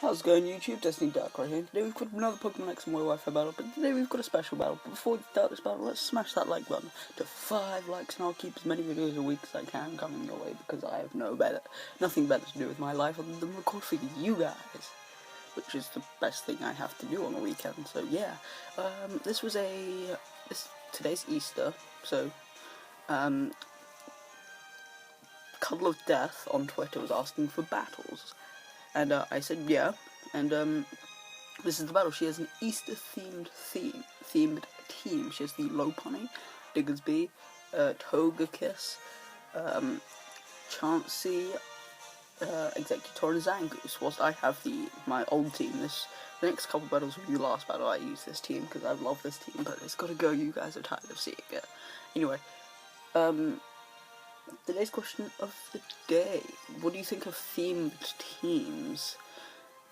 How's it going, YouTube? Destiny Dark right here. Today we've got another Pokemon X and YWi-Fi battle, but today we've got a special battle. But before we start this battle, let's smash that like button to 5 likes, and I'll keep as many videos a week as I can coming your way, because I have nothing better to do with my life other than record for you guys, which is the best thing I have to do on a weekend. So yeah, today's Easter, so CuddleofDeath on Twitter was asking for battles. And I said yeah, and this is the battle. She has an Easter-themed team. She has the Lopunny, Diggersby, Togekiss, Chansey, Executor, and Zangoose, whilst I have my old team. The next couple battles will be the last battle I use this team, because I love this team, but it's gotta go, you guys are tired of seeing it. Anyway, today's question of the day: what do you think of themed teams?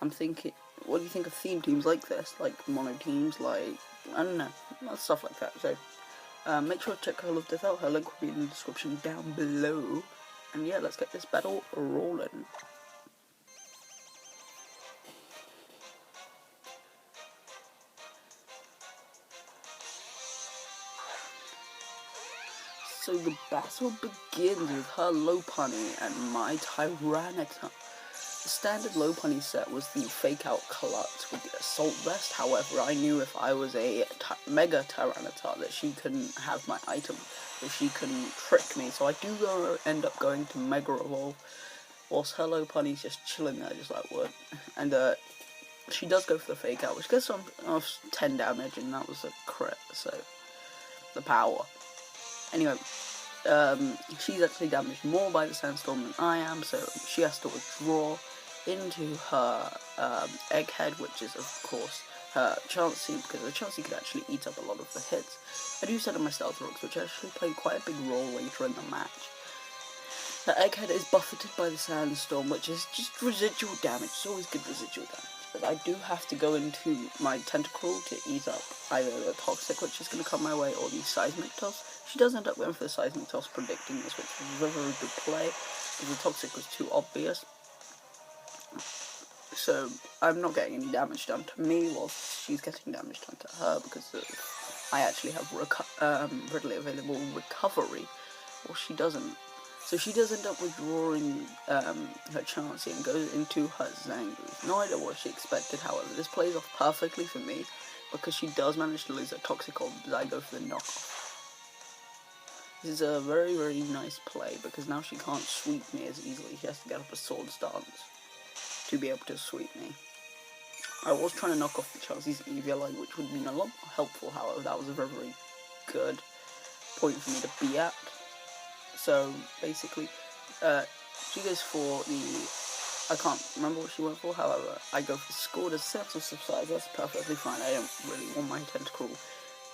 I'm thinking, what do you think of themed teams like this? Like mono teams, like, I don't know, stuff like that. So, make sure to check CuddleofDeath out. Her link will be in the description down below. And yeah, let's get this battle rolling. So the battle begins with her Lopunny and my Tyranitar. The standard Lopunny set was the Fake Out Clutch with the Assault Vest. However, I knew if I was a Mega Tyranitar that she couldn't have my item, that she couldn't trick me. So I do end up going to Mega Evolve, whilst her Lopunny's just chilling there, just like wood. And she does go for the Fake Out, which gets some 10 damage, and that was a crit. So the power. Anyway, she's actually damaged more by the sandstorm than I am, so she has to withdraw into her Egghead, which is of course her Chansey, because the Chansey could actually eat up a lot of the hits. I do set up my Stealth Rocks, which actually played quite a big role later in the match. The Egghead is buffeted by the sandstorm, which is just residual damage. It's always good residual damage. But I do have to go into my Tentacruel to eat up either the Toxic, which is going to come my way, or the Seismic Toss. She does end up going for the Seismic Toss, predicting this, which was a very good play, because the Toxic was too obvious. So I'm not getting any damage done to me, while she's getting damage done to her, because I actually have readily available recovery, or she doesn't. So she does end up withdrawing her Chansey and goes into her Zangoose. No idea what she expected, however. This plays off perfectly for me, because she does manage to lose her Toxic Orb as I go for the knockoff. This is a very, very nice play, because now she can't sweep me as easily. She has to get up a Sword Stance to be able to sweep me. I was trying to knock off the Chansey's Eviolite, which would have been a lot more helpful, however. That was a very, very good point for me to be at. So, basically, she goes for I can't remember what she went for, however, I go for the Scored as Sense of Subsides. That's perfectly fine. I don't really want my Tentacruel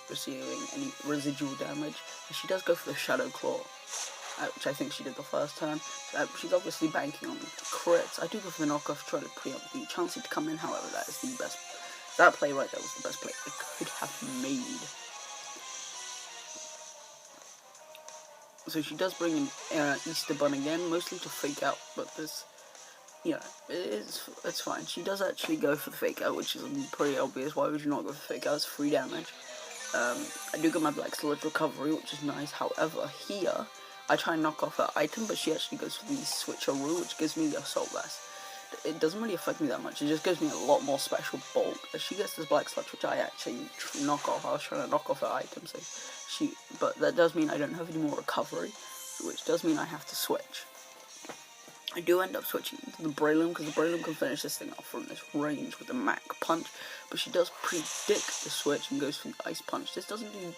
receiving any residual damage. And she does go for the Shadow Claw, which I think she did the first time. She's obviously banking on crits. I do go for the knockoff, try to preempt the Chansey to come in, however, that is the best. That play right there was the best play I could have made. So she does bring in Easter Bun again, mostly to Fake Out, but this, you know, it's fine. She does actually go for the Fake Out, which is pretty obvious. Why would you not go for Fake Out? It's free damage. I do get my Black Sludge recovery, which is nice. However, here, I try and knock off her item, but she actually goes for the Switcheroo, which gives me the Assault Vest. It doesn't really affect me that much. It just gives me a lot more special bulk. She gets this Black Sludge, which I actually knock off. I was trying to knock off her item, so but that does mean I don't have any more recovery, which does mean I have to switch. I do end up switching to the Breloom, because the Breloom can finish this thing off from this range with a Mach Punch, but she does predict the switch and goes for the Ice Punch. This doesn't do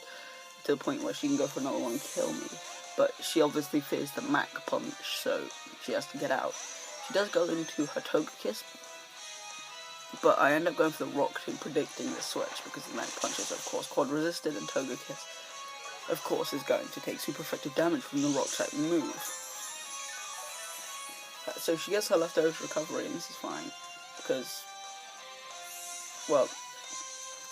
to the point where she can go for another one and kill me, but she obviously fears the Mach Punch, so she has to get out. She does go into her Togekiss, but I end up going for the Rock Tomb, predicting the switch, because the Mach Punch is of course quad resisted, and Togekiss of course is going to take super effective damage from the Rock type move. So she gets her leftovers recovery, and this is fine, because, well,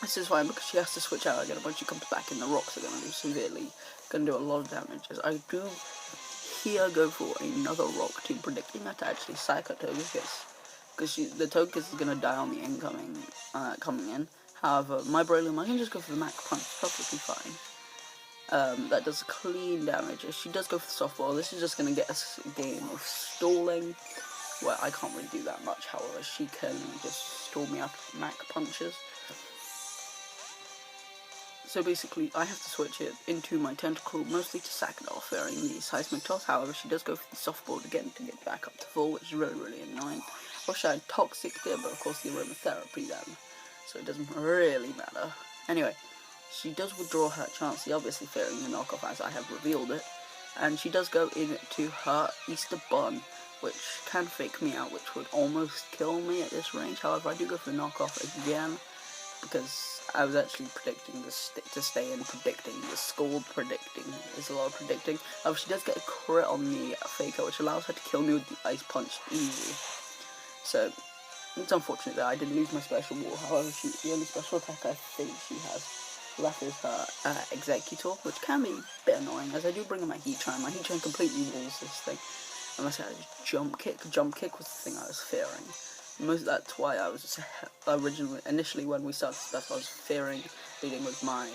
this is fine because she has to switch out again. When she comes back in, the rocks are going to do a lot of damage. As I do here go for another rock team, predicting her to actually sack her Togekiss, because the Togekiss is gonna die on the incoming coming in. However, my Breloom, I can just go for the Mac Punch perfectly fine. That does clean damage. If she does go for the softball, this is just gonna get us a game of stalling, where I can't really do that much. However, she can just stall me out with Mac Punches. So basically, I have to switch it into my Tentacruel, mostly to sack it off, fearing the Seismic Toss. However, she does go for the softball again to get back up to full, which is really, really annoying. I wish I had Toxic there, but of course the Aromatherapy then, so it doesn't really matter. Anyway, she does withdraw her Chansey, obviously fearing the knockoff as I have revealed it, and she does go into her Easter Bun, which can fake me out, which would almost kill me at this range. However, I do go for the knockoff again, because I was actually predicting this to stay in predicting. The Scald predicting is a lot of predicting. However, she does get a crit on the Faker, which allows her to kill me with the Ice Punch easy. So, it's unfortunate that I did lose my special wall. However, the only special attack I think she has left is her Executor, which can be a bit annoying, as I do bring in my Heatran. My Heatran completely walls this thing. Unless I had a Jump Kick. Jump Kick was the thing I was fearing. That's why I was initially when we started stuff, I was fearing leading with my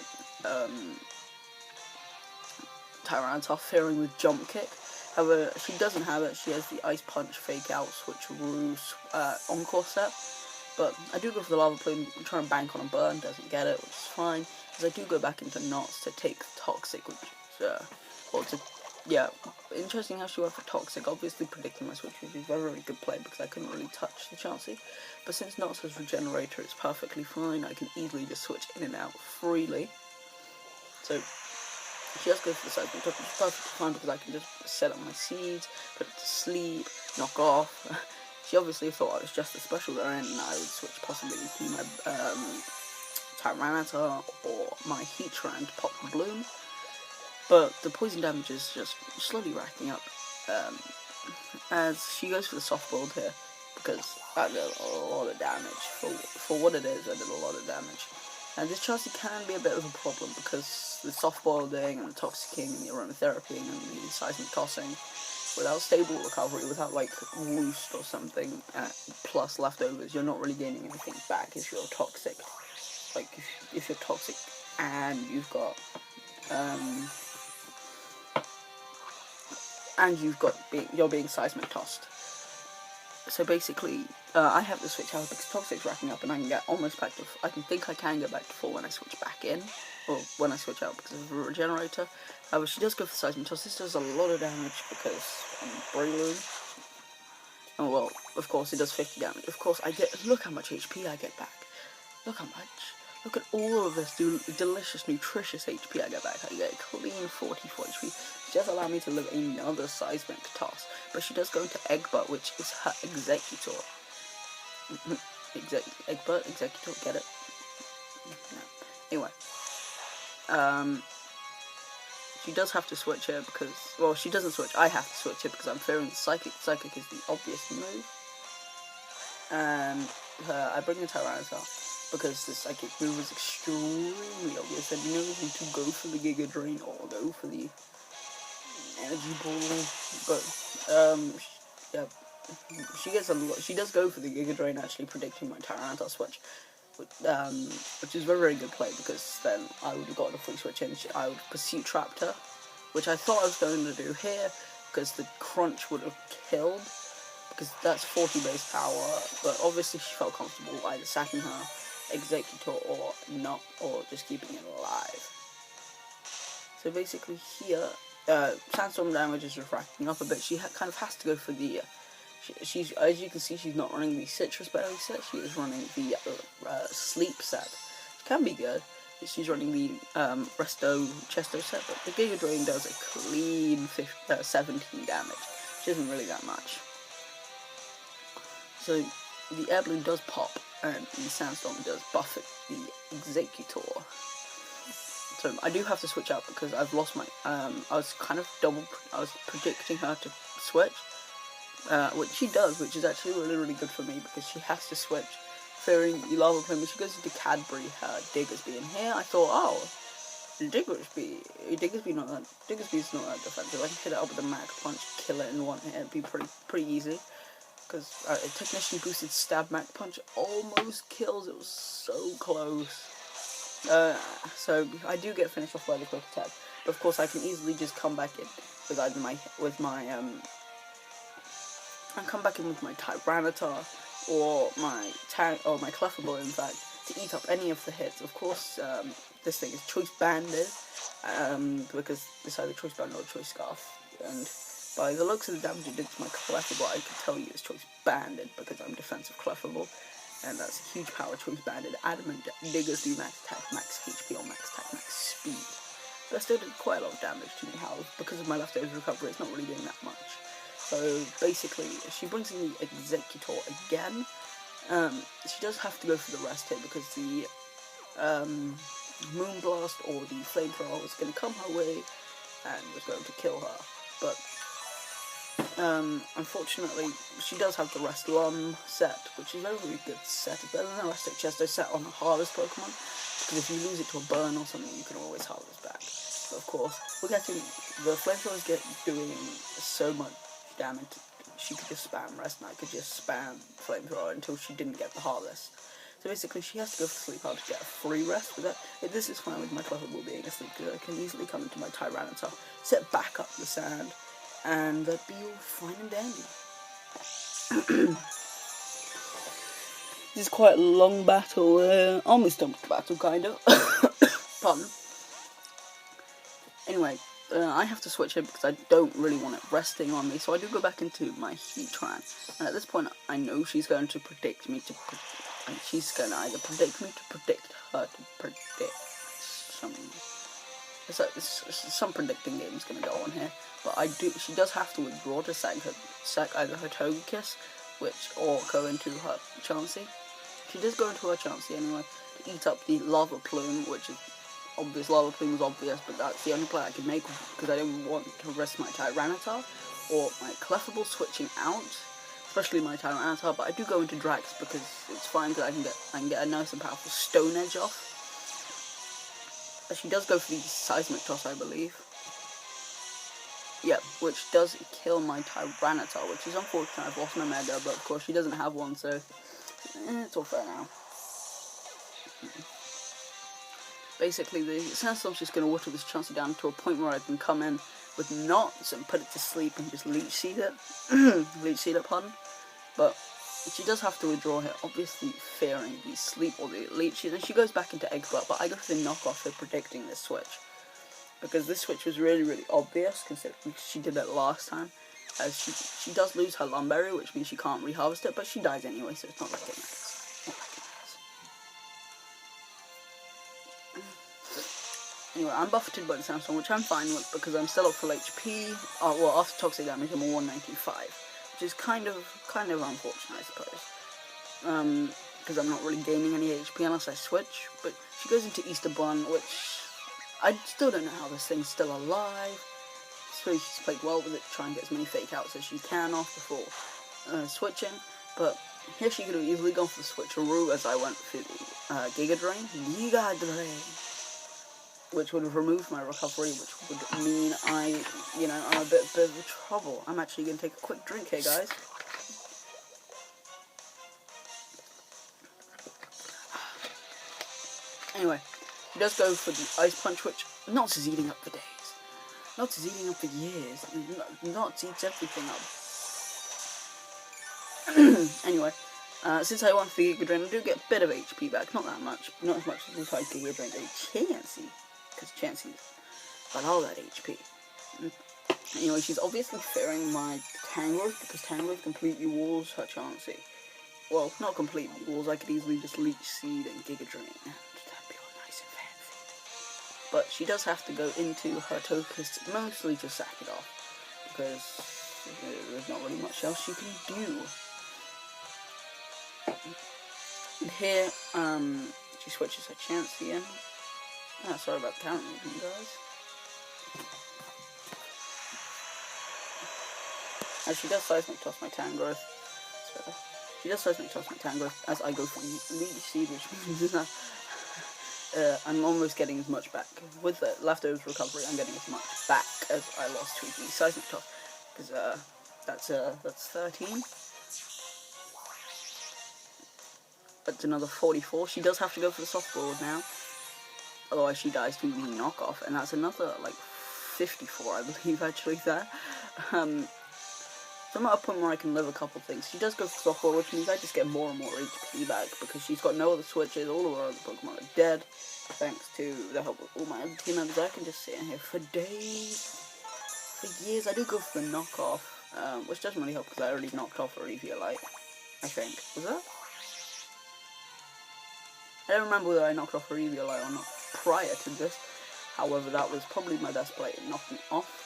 Tyranitar, fearing with Jump Kick. However, she doesn't have it. She has the Ice Punch, Fake Out, Switcheroo, Encore set. But I do go for the Lava Plume, try and bank on a burn, doesn't get it, which is fine. As I do go back into Knots to take Toxic, which yeah, interesting how she went for Toxic, obviously predicting my switch, which is a very, very good play because I couldn't really touch the Chansey. But since Knots has Regenerator, it's perfectly fine. I can easily just switch in and out freely. So she just goes for the Seismic Toss, which is perfectly fine because I can just set up my seeds, put it to sleep, knock off. She obviously thought I was just a special there, and I would switch possibly to my Tyranitar or my Heatran to pop the Bloom. But the poison damage is just slowly racking up, as she goes for the softball here, because I did a lot of damage. For what it is, I did a lot of damage. And this Chansey can be a bit of a problem, because the softballing and the Toxicking and the Aromatherapy and the Seismic Tossing, without stable recovery, without like Roost or something, plus leftovers, you're not really gaining anything back if you're toxic. Like, if you're toxic and you're being Seismic Tossed. So basically, I have to switch out because Toxic's racking up, and I can get almost back to. I can get back to full when I switch back in, or when I switch out because of the Regenerator. However, she does go for Seismic Toss. This does a lot of damage because I'm Breloom. Oh well, of course it does 50 damage. Of course look how much HP I get back. Look how much. Look at all of this delicious, nutritious HP I get back. I get a clean 44 HP. She does allow me to live another Seismic Toss. But she does go into Egg Butt, which is her Executor. Executor, get it? No. Anyway. She does have to switch here because, well, she doesn't switch. I have to switch it because I'm fearing the Psychic. Psychic is the obvious move. And I bring in Tyranitar because the Psychic move is extremely obvious. And no reason to go for the Giga Drain or go for the Energy Ball. But, yeah, she gets a lot. She does go for the Giga Drain, actually predicting my Tyranitar switch. Which is a very, very good play, because then I would have gotten a free switch in. I would Pursuit Trapped her, which I thought I was going to do here, because the Crunch would have killed, because that's 40 base power, but obviously she felt comfortable either sacking her Executor or not, or just keeping it alive. So basically here, Sandstorm damage is just racking up a bit. She kind of has to go for the... She's, as you can see, she's not running the Citrus Berry set, she is running the Sleep set. It can be good. She's running the Chesto set, but the Giga Drain does a clean 17 damage, which isn't really that much. So the Air Balloon does pop, and the Sandstorm does buff the Executor. So I do have to switch out because I've lost my, I was predicting her to switch. Which she does, which is actually really, really good for me because she has to switch, fearing the Lava Plume. When she goes into Cadbury, her Diggersby in here, I thought, oh, Diggersby's not that defensive. I can hit it up with a Max Punch, kill it in one hit, it'd be pretty easy. because a technician boosted stab max punch almost kills. It was so close. So I do get finished off by the quick attack, but of course I can easily just come back in with either my Tyranitar or my Clefable, in fact, to eat up any of the hits. Of course, this thing is choice banded, because it's either choice band or choice scarf, and by the looks of the damage it did to my Clefable, I can tell you it's choice banded because I'm defensive Clefable, and that's a huge power choice banded. Adamant Diggers do max attack, max HP, or max attack, max speed. But still did quite a lot of damage to me. How because of my leftovers recovery, it's not really doing that much. So basically, she brings in the Executor again. She does have to go for the rest here because the Moonblast or the Flamethrower was going to come her way and was going to kill her. But unfortunately, she does have the Rest Lum set, which is a very good set. It's better than the Rustic Chesto set on the hardest Pokemon, because if you lose it to a burn or something, you can always harvest back. But of course, we're getting the Flamethrowers doing so much damage. She could just spam Rest, and I could just spam Flamethrower until she didn't get the harvest. So basically, she has to go for Sleep Hard to get a free rest. But this is fine with my Clefable being asleep, because I can easily come into my Tyranitar, set back up the sand, and that'd be all fine and dandy. This is quite a long battle, almost dumped battle, kind of. Pardon. Anyway, I have to switch it because I don't really want it resting on me, so I do go back into my Heatran, and at this point I know she's going to predict me to she's going to either predict me to predict her to predict some predicting game is going to go on here, but she does have to withdraw to sack either her Togekiss, or go into her Chansey. She does go into her Chansey anyway to eat up the Lava Plume, which is obvious. Lava Plume is obvious, but that's the only play I can make because I don't want to risk my Tyranitar or my Clefable switching out, especially my Tyranitar. But I do go into Drax because it's fine, because I can get a nice and powerful Stone Edge off. But she does go for the Seismic Toss, I believe. Yep, which does kill my Tyranitar, which is unfortunate. I've lost my Mega, but of course she doesn't have one, so it's all fair now. Basically, the Sandstorm's just going to water this Chansey down to a point where I can come in with Knots and put it to sleep and just Leech Seed it. Leech Seed it, pardon. But she does have to withdraw here, obviously fearing the Sleep or the Leech Seed. And she goes back into Egg Butt, but I go for the Knockoff for predicting this switch. Because this switch was really, really obvious, considering she did it last time. As she does lose her Lumberry, which means she can't reharvest it, but she dies anyway, so it's not like it matters. Anyway, I'm buffeted by the Sandstorm, which I'm fine with because I'm still at full HP. Well, after toxic damage, I'm a 195, which is kind of unfortunate, I suppose. Because I'm not really gaining any HP unless I switch. But she goes into Easter Bun, which I still don't know how this thing's still alive. So she's played well with it to try and get as many fake outs as she can off before switching. But here she could have easily gone for the switcheroo as I went for the Giga Drain. Which would have removed my recovery, which would mean I'm a bit of trouble. I'm actually going to take a quick drink here, guys. Anyway, he does go for the Ice Punch, which Knots is eating up for days. Knots is eating up for years. Knots eats everything up. Anyway, since I won for the Giga Drain, I do get a bit of HP back. Not that much. Not as much as if I Giga Drained a Chansey. Because Chansey's got all that HP. Anyway, she's obviously fearing my Tangrowth, because Tangrowth completely walls her Chansey. Well, not completely walls, I could easily just Leech Seed and Giga Drain, and that'd be all nice and fancy. But she does have to go into her Togekiss, mostly to sack it off, because there's not really much else she can do. And here, she switches her Chansey in. Sorry about the camera movement, guys. As she does Seismic Toss my Tangrowth. So, she does Seismic Toss my Tangrowth as I go for Leech Seed, which means I'm almost getting as much back. With the leftovers recovery, I'm getting as much back as I lost to the Seismic Toss. Because that's 13. That's another 44. She does have to go for the soft board now. Otherwise she dies to the knockoff. And that's another, like, 54, I believe, actually, there. So I'm at a point where I can live a couple things. She does go for soft board, which means I just get more and more HP back, because she's got no other switches. All of her other Pokemon are dead. Thanks to the help of all my other team members, I can just sit in here for days, for years. I do go for the knockoff, which doesn't really help because I already knocked off her Eviolite, I think. Was that? I don't remember whether I knocked off her Eviolite or not prior to this. However, that was probably my best play at knocking off.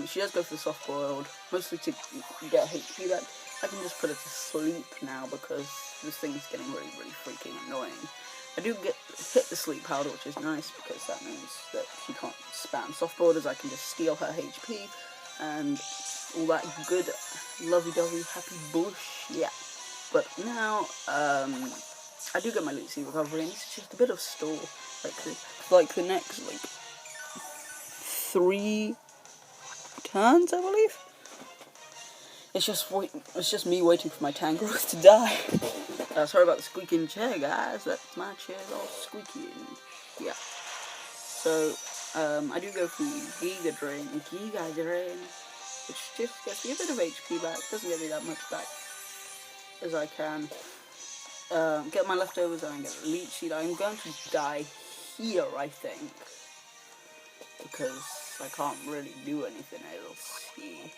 She does go for the soft boiled, mostly to get HP back. I can just put her to sleep now because this thing's getting really, really freaking annoying. I do hit the sleep powder, which is nice because that means that she can't spam soft borders. I can just steal her HP and all that good lovey-dovey happy bush, yeah. But now, I do get my Lucy recovery, and it's just a bit of stall, like the next, like, 3 turns, I believe. It's just me waiting for my Tangrowth to die. Sorry about the squeaking chair, guys. That's my chair all squeaking. Yeah. So, I do go for Giga Drain, which just gets me a bit of HP back. Doesn't get me that much back as I can. Get my leftovers and get a Leech Seed. I'm going to die here, I think, because I can't really do anything else here.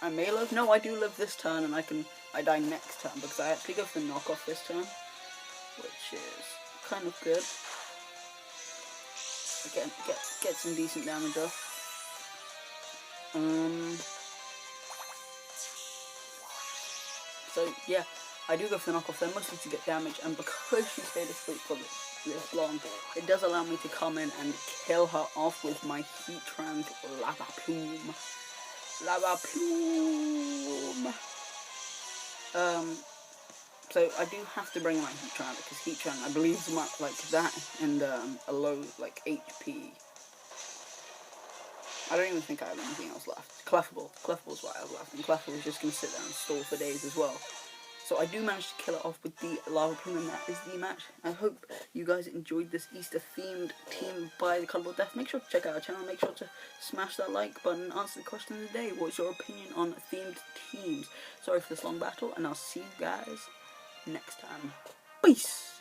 I may live. No, I do live this turn, and I die next turn because I actually go for the knockoff this turn, which is kind of good. Again, get some decent damage off. So yeah, I do go for the knockoff there, mostly to get damage, and because she stayed asleep for this long, it does allow me to come in and kill her off with my Heatran Lava Plume. Lava Plume! So I do have to bring my Heatran, because Heatran, I believe, is much like that, and a low, like, HP. I don't even think I have anything else left. Clefable's what I have left, and Clefable's just going to sit there and stall for days as well. So I do manage to kill it off with the Lava Plume, and that is the match. I hope you guys enjoyed this Easter-themed team by the CuddleofDeath. Make sure to check out our channel, make sure to smash that like button, answer the question of the day. What's your opinion on themed teams? Sorry for this long battle, and I'll see you guys next time. Peace!